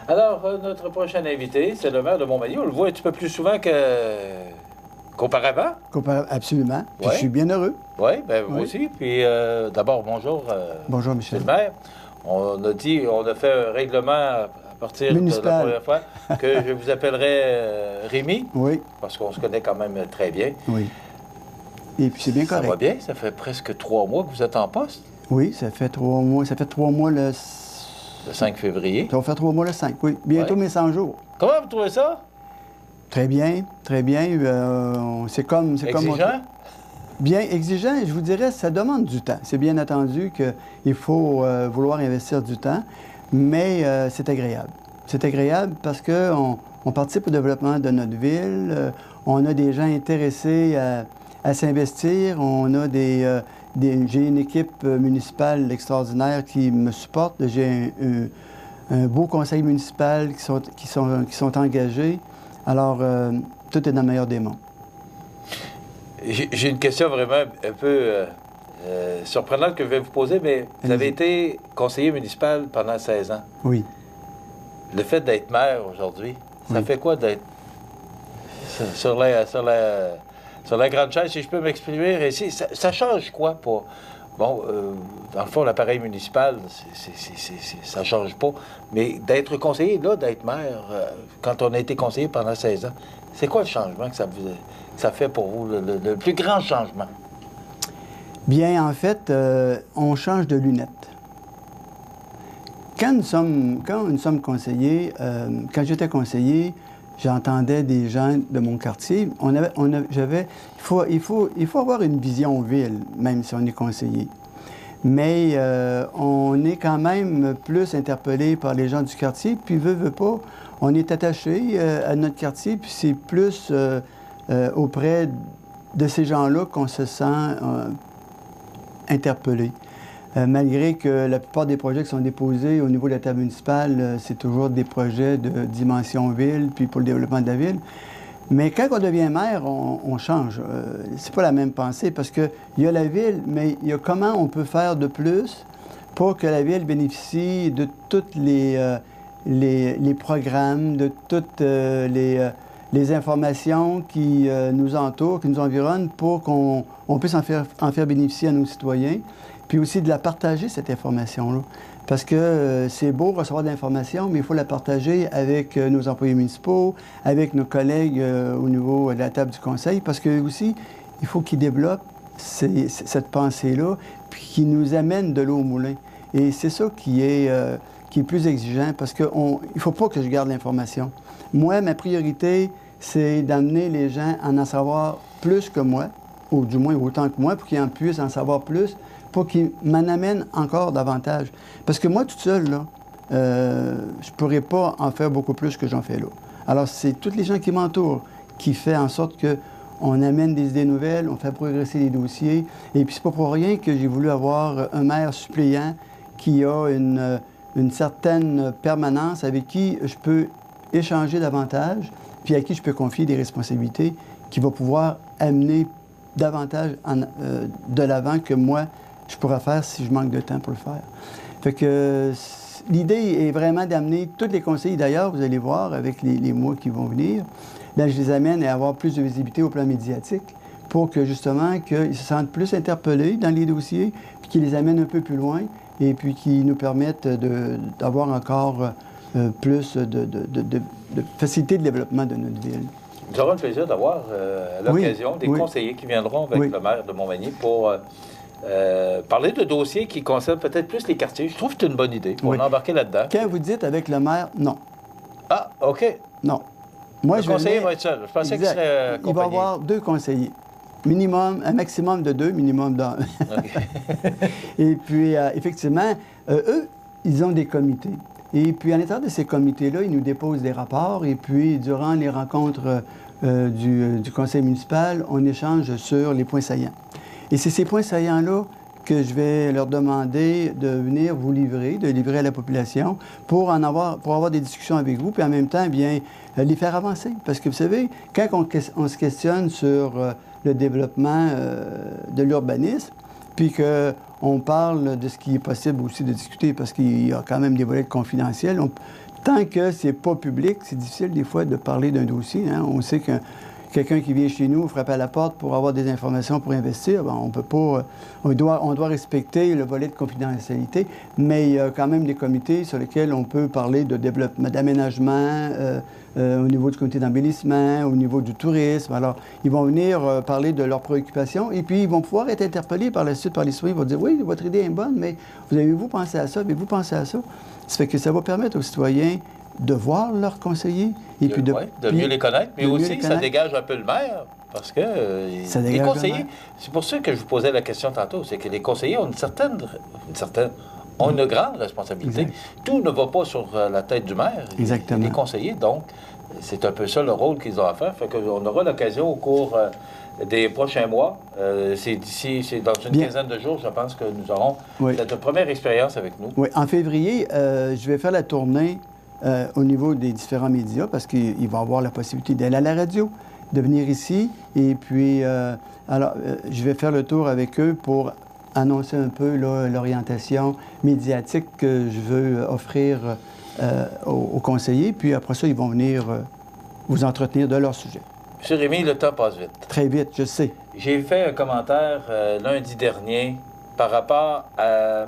Alors, notre prochain invité, c'est le maire de Montmagny. On le voit un petit peu plus souvent qu'auparavant. Absolument. Puis Ouais. je suis bien heureux. Oui, bien moi Oui. aussi. Puis d'abord, bonjour. Bonjour, Monsieur Michel. le maire. On a fait un règlement à partir Municipal. de la première fois que je vous appellerai Rémi, Oui, parce qu'on se connaît quand même très bien. oui. Et puis c'est bien Ça correct. va bien? Ça fait presque 3 mois que vous êtes en poste, Oui, ça fait 3 mois. Ça fait 3 mois le... le 5 février. Ça va faire 3 mois le 5, oui. Bientôt Ouais. mes 100 jours. Comment vous trouvez ça? Très bien, très bien. C'est comme... Exigeant? Bien exigeant, je vous dirais, ça demande du temps. C'est bien entendu qu'il faut vouloir investir du temps, mais c'est agréable. C'est agréable parce qu'on participe au développement de notre ville, on a des gens intéressés à s'investir, on a j'ai une équipe municipale extraordinaire qui me supporte, j'ai un beau conseil municipal qui sont engagés. Alors, tout est dans le meilleur des mondes. J'ai une question vraiment un peu surprenante que je vais vous poser, mais vous avez été conseiller municipal pendant 16 ans. Oui. Le fait d'être maire aujourd'hui, ça Oui. fait quoi d'être sur la grande chaise, si je peux m'exprimer ici? Ça change quoi pour... Bon, dans le fond, l'appareil municipal, ça change pas. Mais d'être conseiller, là, d'être maire, quand on a été conseiller pendant 16 ans, c'est quoi le changement que ça fait pour vous, le plus grand changement? Bien, en fait, on change de lunettes. Quand nous sommes conseillers, quand j'étais conseiller, j'entendais des gens de mon quartier. Il faut avoir une vision ville, même si on est conseiller. Mais on est quand même plus interpellé par les gens du quartier, puis veut pas, on est attaché à notre quartier, puis c'est plus auprès de ces gens-là qu'on se sent interpellé. Malgré que la plupart des projets qui sont déposés au niveau de la table municipale, c'est toujours des projets de dimension ville, puis pour le développement de la ville. Mais quand on devient maire, on change. C'est pas la même pensée, parce qu'il y a la ville, mais il y a comment on peut faire de plus pour que la ville bénéficie de tous les programmes, de toutes les informations qui nous entourent, qui nous environnent, pour qu'on puisse en faire bénéficier à nos citoyens. Puis aussi de la partager, cette information-là. Parce que c'est beau recevoir de l'information, mais il faut la partager avec nos employés municipaux, avec nos collègues au niveau de la table du conseil, parce que aussi, il faut qu'ils développent cette pensée-là, puis qu'ils nous amènent de l'eau au moulin. Et c'est ça qui est plus exigeant, parce qu'il ne faut pas que je garde l'information. Moi, ma priorité, c'est d'amener les gens à en savoir plus que moi, ou du moins autant que moi, pour qu'ils en puissent en savoir plus, pour qu'ils m'en amènent encore davantage. Parce que moi, toute seule, là, je ne pourrais pas en faire beaucoup plus que j'en fais là. Alors, c'est tous les gens qui m'entourent qui font en sorte qu'on amène des idées nouvelles, on fait progresser les dossiers. Et puis, c'est pas pour rien que j'ai voulu avoir un maire suppléant qui a une certaine permanence, avec qui je peux échanger davantage, puis à qui je peux confier des responsabilités qui va pouvoir amener davantage de l'avant que moi, je pourrais faire si je manque de temps pour le faire. Fait que l'idée est vraiment d'amener tous les conseillers, d'ailleurs, vous allez voir, avec les mois qui vont venir, bien, je les amène à avoir plus de visibilité au plan médiatique pour que, justement, qu'ils se sentent plus interpellés dans les dossiers, puis qu'ils les amènent un peu plus loin, et puis qu'ils nous permettent d'avoir encore plus de facilité de développement de notre ville. Nous aurons le plaisir d'avoir à l'occasion des conseillers qui viendront avec le maire de Montmagny pour parler de dossiers qui concernent peut-être plus les quartiers. Je trouve que c'est une bonne idée pour embarquer là-dedans. Quand vous dites avec le maire, non. Ah, OK. Non. Moi, le conseiller va être seul. Je pensais qu'il serait accompagné. Il va y avoir 2 conseillers. Minimum, un maximum de 2, minimum d'un. Et puis, effectivement, eux, ils ont des comités. Et puis, à l'intérieur de ces comités-là, ils nous déposent des rapports. Et puis, durant les rencontres du conseil municipal, on échange sur les points saillants. Et c'est ces points saillants-là que je vais leur demander de venir vous livrer, de livrer à la population, pour avoir des discussions avec vous, puis en même temps, bien, les faire avancer. Parce que, vous savez, quand on se questionne sur le développement de l'urbanisme, puis qu'on parle de ce qui est possible aussi de discuter, parce qu'il y a quand même des volets confidentiels, tant que c'est pas public, c'est difficile des fois de parler d'un dossier. Hein. On sait que quelqu'un qui vient chez nous frapper à la porte pour avoir des informations pour investir, bien, on peut pas, on doit respecter le volet de confidentialité, mais il y a quand même des comités sur lesquels on peut parler de développement, d'aménagement, au niveau du comité d'embellissement, au niveau du tourisme. Alors, ils vont venir parler de leurs préoccupations et puis ils vont pouvoir être interpellés par la suite par les citoyens. Ils vont dire, oui, votre idée est bonne, mais avez-vous pensé à ça? Avez-vous pensé à ça? Ça fait que ça va permettre aux citoyens de voir leurs conseillers et puis de mieux les connaître, mais aussi ça dégage un peu le maire, parce que les conseillers, c'est pour ça que je vous posais la question tantôt, c'est que les conseillers ont ont une grande responsabilité. Exact. Tout ne va pas sur la tête du maire. Exactement. Les conseillers, donc, c'est un peu ça le rôle qu'ils ont à faire. Fait qu'on aura l'occasion au cours des prochains mois, c'est dans une quinzaine de jours, je pense que nous aurons cette première expérience avec nous. Oui, en février, je vais faire la tournée au niveau des différents médias parce qu'il va avoir la possibilité d'aller à la radio, de venir ici. Et puis, je vais faire le tour avec eux pour annoncer un peu l'orientation médiatique que je veux offrir aux conseillers. Puis après ça, ils vont venir vous entretenir de leur sujet. M. Rémy, le temps passe vite. Très vite, je sais. J'ai fait un commentaire lundi dernier par rapport à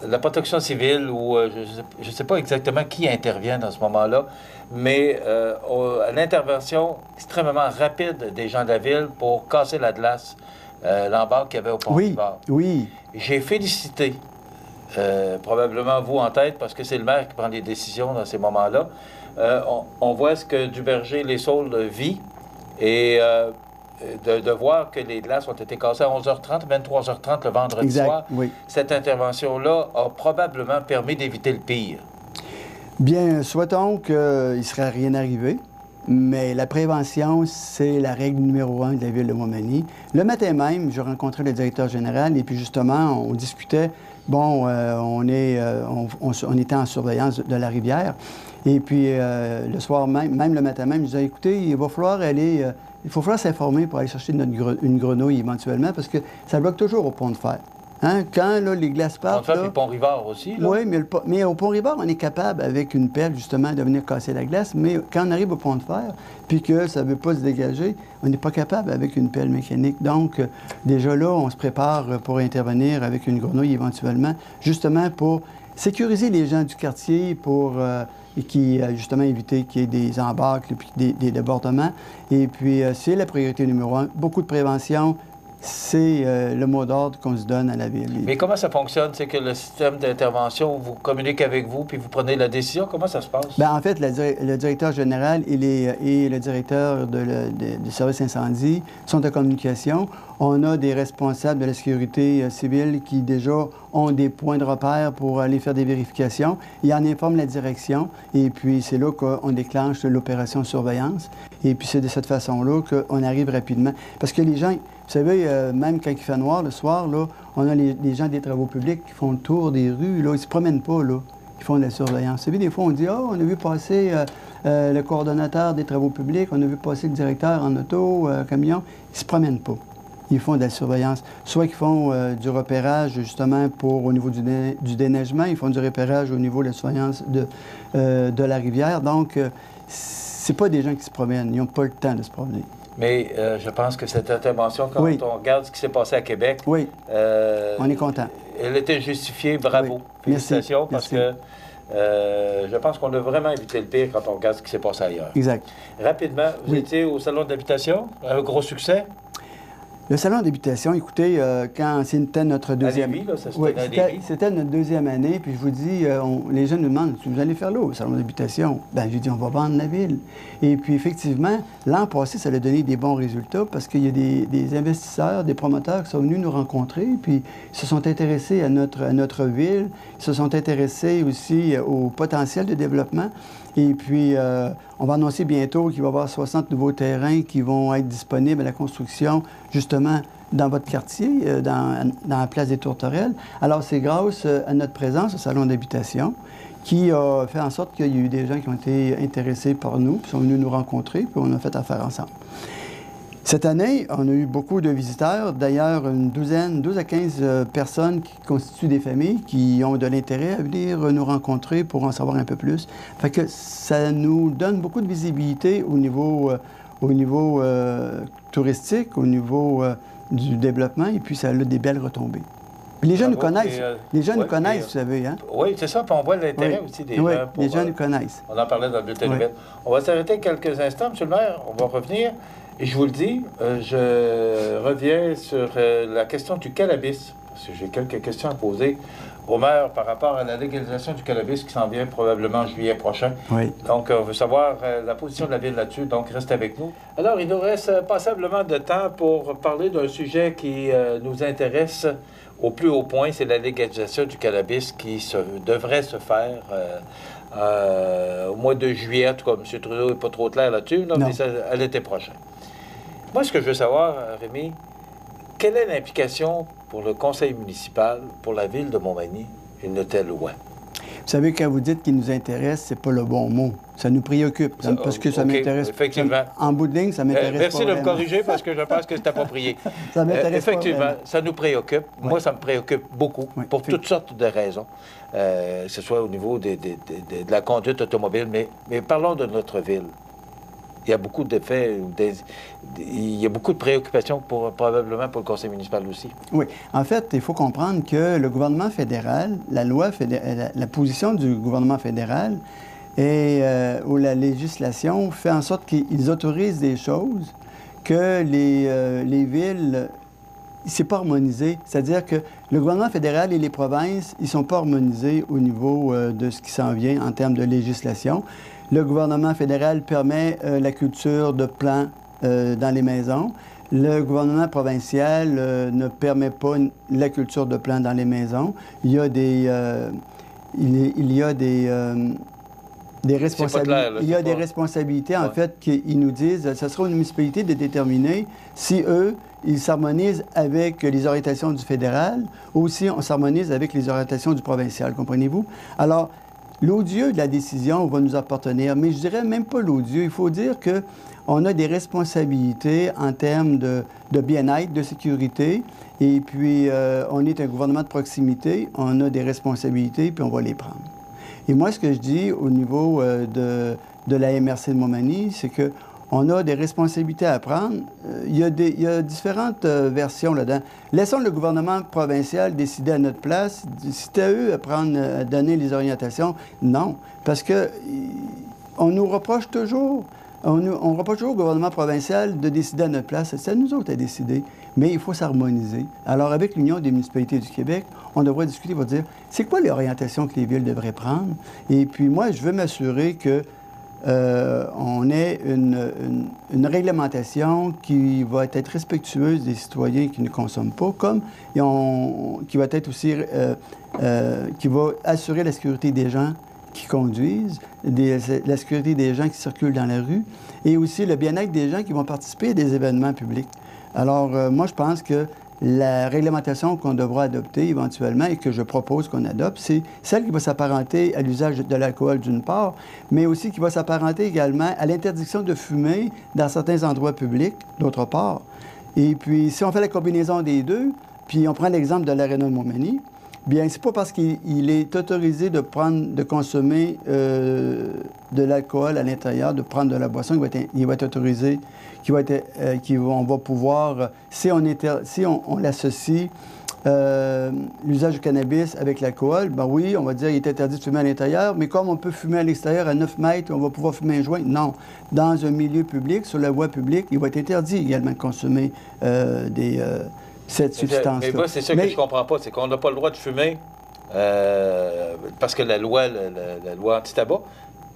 la protection civile, ou je ne sais pas exactement qui intervient dans ce moment-là, mais à l'intervention extrêmement rapide des gens de la ville pour casser la glace, l'embarque qu'il y avait au Pont-Rivard. Oui. J'ai félicité, probablement vous en tête, parce que c'est le maire qui prend les décisions dans ces moments-là. On voit ce que Duberger-les-Saules vit et de voir que les glaces ont été cassées à 11h30, 23h30 le vendredi soir. Oui. Cette intervention-là a probablement permis d'éviter le pire. Bien, souhaitons qu'il ne serait rien arrivé, mais la prévention, c'est la règle numéro 1 de la ville de Montmagny. Le matin même, je rencontrais le directeur général et puis justement, on discutait. Bon, on était en surveillance de la rivière. Et puis, le soir même le matin même, je disais, écoutez, il va falloir aller... il faut falloir s'informer pour aller chercher une grenouille éventuellement, parce que ça bloque toujours au pont de fer. Hein? Quand là, les glaces partent... Puis Pont-Rivard aussi, là. Oui, mais au Pont-Rivard, on est capable, avec une pelle, justement, de venir casser la glace. Mais quand on arrive au pont de fer, puis que ça ne veut pas se dégager, on n'est pas capable avec une pelle mécanique. Donc, déjà là, on se prépare pour intervenir avec une grenouille éventuellement, justement pour sécuriser les gens du quartier, pour... justement, éviter qu'il y ait des embâcles et des débordements. Et puis, c'est la priorité numéro 1. Beaucoup de prévention, c'est le mot d'ordre qu'on se donne à la ville. Mais comment ça fonctionne? C'est que le système d'intervention vous communique avec vous, puis vous prenez la décision? Comment ça se passe? Bien, en fait, le directeur général et le directeur du service incendie sont en communication. On a des responsables de la sécurité civile qui, déjà, ont des points de repère pour aller faire des vérifications. Ils en informent la direction, et puis c'est là qu'on déclenche l'opération surveillance. Et puis c'est de cette façon-là qu'on arrive rapidement. Parce que les gens... Vous savez, même quand il fait noir le soir, là, on a les gens des travaux publics qui font le tour des rues, là, ils ne se promènent pas, là, ils font de la surveillance. Vous savez, des fois, on dit, on a vu passer le coordonnateur des travaux publics, on a vu passer le directeur en auto, camion. Ils ne se promènent pas. Ils font de la surveillance. Soit qu'ils font du repérage, justement, au niveau du déneigement, ils font du repérage au niveau de la surveillance de la rivière. Donc, c'est pas des gens qui se promènent. Ils n'ont pas le temps de se promener. Mais je pense que cette intervention, quand on regarde ce qui s'est passé à Québec, on est content. Elle était justifiée, bravo. Félicitations, parce que je pense qu'on a vraiment évité le pire quand on regarde ce qui s'est passé ailleurs. Exact. Rapidement, vous étiez au salon d'habitation, un gros succès? Le salon d'habitation, écoutez, quand c'était notre deuxième... C'était notre deuxième année, puis je vous dis, les jeunes nous demandent, vous allez faire là au salon d'habitation? Bien, j'ai dit, on va vendre la ville. Et puis, effectivement, l'an passé, ça a donné des bons résultats parce qu'il y a des investisseurs, des promoteurs qui sont venus nous rencontrer, puis ils se sont intéressés à notre ville, ils se sont intéressés aussi au potentiel de développement. Et puis, on va annoncer bientôt qu'il va y avoir 60 nouveaux terrains qui vont être disponibles à la construction, justement, dans votre quartier, dans la place des Tourterelles. Alors, c'est grâce à notre présence au salon d'habitation qui a fait en sorte qu'il y a eu des gens qui ont été intéressés par nous, qui sont venus nous rencontrer, puis on a fait affaire ensemble. Cette année, on a eu beaucoup de visiteurs. D'ailleurs, une douzaine, 12 à 15 personnes qui constituent des familles qui ont de l'intérêt à venir nous rencontrer pour en savoir un peu plus. Fait que ça nous donne beaucoup de visibilité au niveau touristique, au niveau du développement, et puis ça a des belles retombées. Les gens nous connaissent. Les gens nous connaissent, vous savez. Hein? Oui, c'est ça. Puis on voit l'intérêt aussi des gens. Les gens nous connaissent. On en parlait dans le bulletin de nouvelles. On va s'arrêter quelques instants, M. le maire. On va revenir. Et je vous le dis, je reviens sur la question du cannabis, parce que j'ai quelques questions à poser au maire par rapport à la légalisation du cannabis qui s'en vient probablement en juillet prochain. Oui. Donc, on veut savoir la position de la Ville là-dessus, donc restez avec nous. Alors, il nous reste passablement de temps pour parler d'un sujet qui nous intéresse au plus haut point, c'est la légalisation du cannabis qui devrait se faire au mois de juillet. En tout cas, M. Trudeau n'est pas trop clair là-dessus, mais ça, à l'été prochain. Moi, ce que je veux savoir, Rémi, quelle est l'implication pour le conseil municipal, pour la ville de Montmagny, une telle loi? Vous savez, quand vous dites qu'il nous intéresse, c'est pas le bon mot. Ça nous préoccupe, parce que ça m'intéresse. Effectivement. En bout de ligne, ça m'intéresse merci pas de me corriger, parce que je pense que c'est approprié. Ça m'intéresse effectivement, ça nous préoccupe. Oui. Moi, ça me préoccupe beaucoup, pour toutes sortes de raisons, que ce soit au niveau de la conduite automobile, mais parlons de notre ville. Il y a beaucoup d'effets, il y a beaucoup de préoccupations probablement pour le conseil municipal aussi. Oui. En fait, il faut comprendre que le gouvernement fédéral, la position du gouvernement fédéral ou la législation fait en sorte qu'ils autorisent des choses que les villes, c'est pas harmonisé. C'est-à-dire que le gouvernement fédéral et les provinces, ils sont pas harmonisés au niveau de ce qui s'en vient en termes de législation. Le gouvernement fédéral permet la culture de plants dans les maisons. Le gouvernement provincial ne permet pas la culture de plants dans les maisons. Il y a des responsabilités, en fait, qu'ils nous disent. Ce sera une municipalité de déterminer si eux, ils s'harmonisent avec les orientations du fédéral ou si on s'harmonise avec les orientations du provincial, comprenez-vous? Alors, l'odieux de la décision va nous appartenir, mais je dirais même pas l'odieux. Il faut dire qu'on a des responsabilités en termes de bien-être, de sécurité, et puis on est un gouvernement de proximité, on a des responsabilités, puis on va les prendre. Et moi, ce que je dis au niveau de la MRC de Montmagny, c'est que on a des responsabilités à prendre. Il y a différentes versions là-dedans. Laissons le gouvernement provincial décider à notre place. C'est à eux à donner les orientations. Non, parce que on nous reproche toujours. On reproche toujours au gouvernement provincial de décider à notre place. C'est à nous autres à décider. Mais il faut s'harmoniser. Alors, avec l'Union des municipalités du Québec, on devrait discuter pour dire, c'est quoi l'orientation que les villes devraient prendre? Et puis, moi, je veux m'assurer que on ait une réglementation qui va être respectueuse des citoyens qui ne consomment pas, comme qui va être aussi qui va assurer la sécurité des gens qui conduisent, la sécurité des gens qui circulent dans la rue, et aussi le bien-être des gens qui vont participer à des événements publics. Alors, moi, je pense que la réglementation qu'on devra adopter éventuellement et que je propose qu'on adopte, c'est celle qui va s'apparenter à l'usage de l'alcool d'une part, mais aussi qui va s'apparenter également à l'interdiction de fumer dans certains endroits publics d'autre part. Et puis, si on fait la combinaison des deux, puis on prend l'exemple de l'aréna de Montmagny, bien, c'est pas parce qu'il est autorisé de consommer de l'alcool à l'intérieur, de prendre de la boisson, qu'il va être autorisé, on va pouvoir, si on l'associe l'usage du cannabis avec l'alcool, ben oui, on va dire qu'il est interdit de fumer à l'intérieur, mais comme on peut fumer à l'extérieur à 9 mètres, on va pouvoir fumer un joint. Non. Dans un milieu public, sur la voie publique, il va être interdit également de consommer cette substance-là. Mais moi, c'est ça que je comprends pas, c'est qu'on n'a pas le droit de fumer parce que la loi anti-tabac.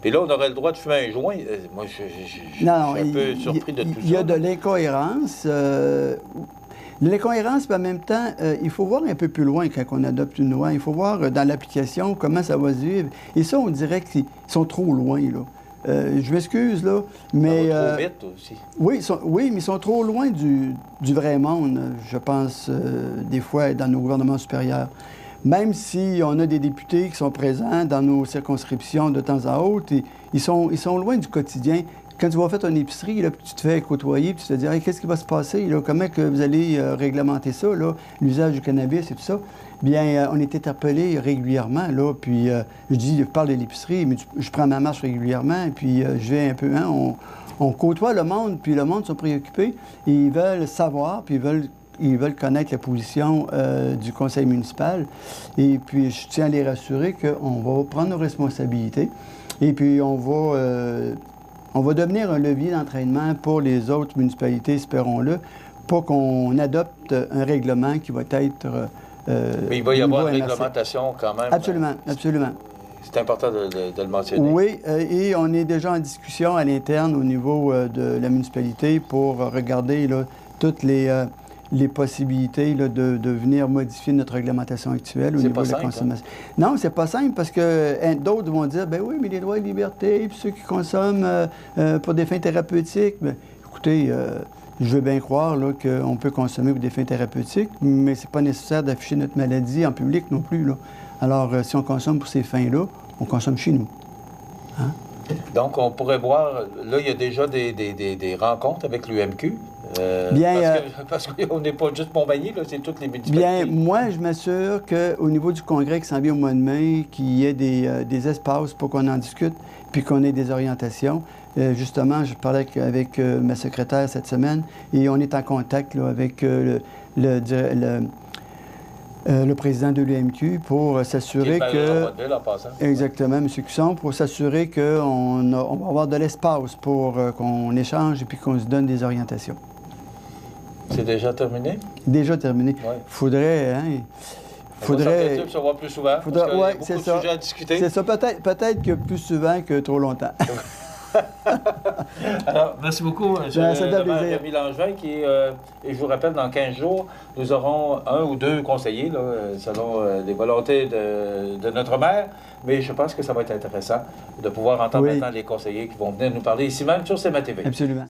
Puis là, on aurait le droit de fumer un joint. Moi, je suis un peu surpris de tout ça. Il y a de l'incohérence. L'incohérence, mais en même temps, il faut voir un peu plus loin quand on adopte une loi. Il faut voir dans l'application comment ça va se vivre. Et ça, on dirait qu'ils sont trop loin, là. Je m'excuse, là, mais... Ça va trop vite, aussi. Oui, mais ils sont trop loin du vrai monde, je pense, des fois, dans nos gouvernements supérieurs. Même si on a des députés qui sont présents dans nos circonscriptions de temps à autre, ils sont loin du quotidien. quand tu vas faire ton épicerie, là, puis tu te fais côtoyer, puis tu te dis, hey, qu'est-ce qui va se passer? Là? Comment que vous allez réglementer ça, l'usage du cannabis et tout ça? Bien, on est interpellé régulièrement, là, puis je parle de l'épicerie, mais je prends ma marche régulièrement, puis je vais un peu, hein, on côtoie le monde, puis le monde sont préoccupés, et ils veulent savoir, puis ils veulent connaître la position du conseil municipal. Et puis, je tiens à les rassurer qu'on va prendre nos responsabilités, et puis on va devenir un levier d'entraînement pour les autres municipalités, espérons-le, pour qu'on adopte un règlement qui va être... mais il va y avoir une réglementation quand même. Absolument, absolument. C'est important de le mentionner. Oui, et on est déjà en discussion à l'interne au niveau de la municipalité pour regarder là, toutes les possibilités là, de venir modifier notre réglementation actuelle au niveau de la consommation. Hein? Non, c'est pas simple parce que d'autres vont dire, ben oui, mais les droits et libertés, puis ceux qui consomment pour des fins thérapeutiques, bien, écoutez, je veux bien croire qu'on peut consommer pour des fins thérapeutiques, mais c'est pas nécessaire d'afficher notre maladie en public non plus. Là. Alors, si on consomme pour ces fins-là, on consomme chez nous. Hein? Donc, on pourrait voir, là, il y a déjà des rencontres avec l'UMQ. Parce qu'on n'est pas juste Montmagny, là, c'est toutes les municipalités. Bien, moi, je m'assure qu'au niveau du congrès qui s'en vient au mois de mai, qu'il y ait des espaces pour qu'on en discute, puis qu'on ait des orientations. Justement, je parlais avec ma secrétaire cette semaine, et on est en contact là, avec le président de l'UMQ pour s'assurer que... Exactement, M. Cusson, pour s'assurer qu'on va avoir de l'espace pour qu'on échange et puis qu'on se donne des orientations. C'est déjà terminé? Déjà terminé. Ouais. Faudrait... Hein, faudrait se voir plus souvent, parce qu'il y a beaucoup de sujets à discuter. C'est ça, peut-être que plus souvent que trop longtemps. Alors, merci beaucoup, M. Rémi Langevin, et je vous rappelle, dans 15 jours, nous aurons 1 ou 2 conseillers, là, selon les volontés de notre maire, mais je pense que ça va être intéressant de pouvoir entendre maintenant les conseillers qui vont venir nous parler ici même sur CMA TV. Absolument.